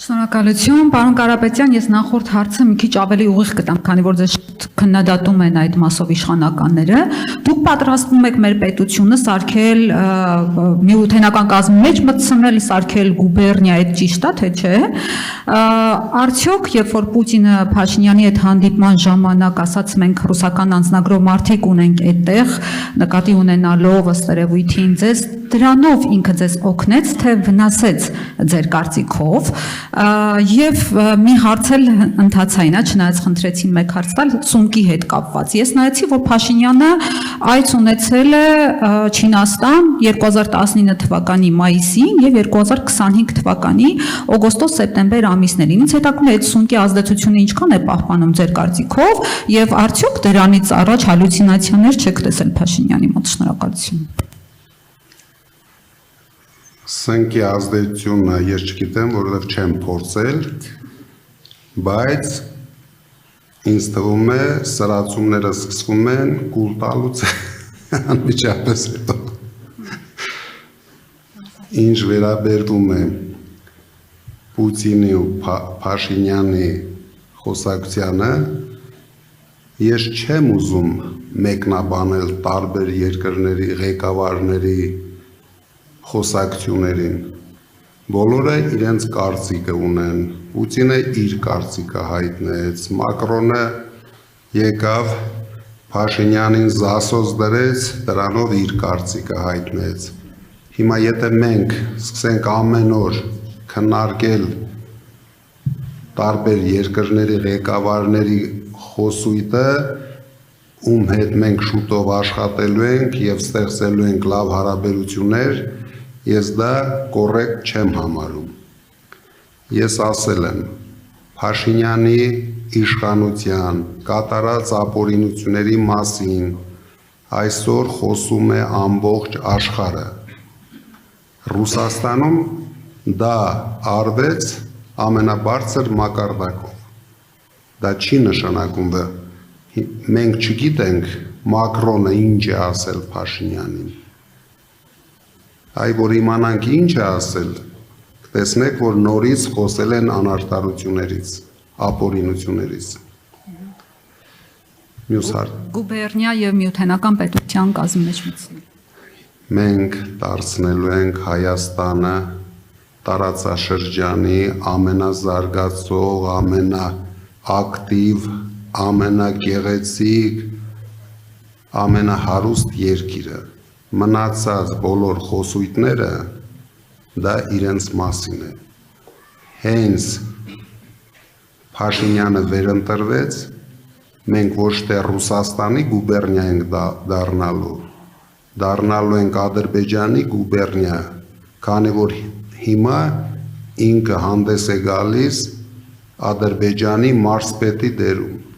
Շնորհակալություն, պարոն Կարապետյան, ես նախորդ հարցը մի քիչ ավելի ուղիղ կտամ, քանի որ ձեզ քննադատում են այդ մասով իշխանականները։ Դուք պատրաստվում եք մեր պետությունը սարքել միութենական կազմի մեջ մտցնել, սարքել գուբերնիա, այդ ճիշտ է, թե չէ։ Արդյոք, երբ որ Պուտինը Փաշինյանի հետ հանդիպման ժամանակ ասաց մենք ռուսական անձնագրով մարդիկ ունենք այդտեղ, նկատի ունենալով ըստ երևույթին ձեզ դրանով ինքը ձեզ օգնեց, թե վնասեց ձեր կարծիքով, եւ մի հարց էլ ընթացային է, չնայած խնդրեցին մեկ հարց տալ սումկի հետ կապված։ Ես նայեցի, որ Փաշինյանը այց ունեցել է Չինաստան 2019 թվականի մայիսին եւ 2025 թվականի օգոստոս-սեպտեմբեր ամիսներին։ Ինձ հետաքրքրում է այդ սումկի ազդեցությունը ինչքան է պահպանում ձեր կարծիքով եւ արդյոք դրանից առաջ հալյուցինացիաներ չեք տեսել Փաշինյանի մոտ։ Շնորհակալություն։ Սնկի ազդեցությունը ես չգիտեմ, որովհետև չեմ փորձել, բայց ինձ թվում է սրացումները սկսվում են կուլ տալուց անմիջապես հետո։ Ինչ վերաբերվում է Պուտինի ու Փաշինյանի խոսակցությանը, ես չեմ ուզում մեկնաբանել տարբեր երկրների ղեկավարների խոսակցություններին, բոլորը իրենց կարծիքը ունեն, Պուտինը իր կարծիքը հայտնեց, Մակրոնը եկավ Փաշինյանին զասոս դրեց, դրանով իր կարծիքը հայտնեց։ Հիմա եթե մենք սկսենք ամեն օր քննարկել տարբեր երկրների ղեկավարների խոսույթը, ում հետ մենք շուտով աշխատելու ենք եւ ստեղծելու ենք լավ հարաբերություններ, ես դա կոռեկտ չեմ համարում։ Ես ասել եմ, Փաշինյանի իշխանության կատարած ապօրինությունների մասին այսօր խոսում է ամբողջ աշխարհը։ Ռուսաստանում դա արվեց ամենաբարձր մակարդակով։ Դա չի նշանակում, մենք չգիտենք Մակրոնը ինչ է ասել Փաշինյանին։ Այ որ իմանանք ինչ է ասել, տեսնեք, որ նորից խոսել են անարդարություններից, ապօրինություններից։ Մյուս հարց։ Գուբերնիա եւ միութենական պետության կազմի մեջ մտցնել։ Մենք դարձնելու ենք Հայաստանը տարածաշրջանի ամենազարգացող, ամենաակտիվ, ամենագեղեցիկ, ամենահարուստ երկիրը։ Մնացած բոլոր խոսույթները դա իրենց մասին է։ Հենց Փաշինյանը վերընտրվեց, մենք ոչ թե Ռուսաստանի գուբերնիա ենք դառնալու ենք Ադրբեջանի գուբերնիա, քանի որ հիմա ինքը հանդես է գալիս Ադրբեջանի մարզպետի դերում։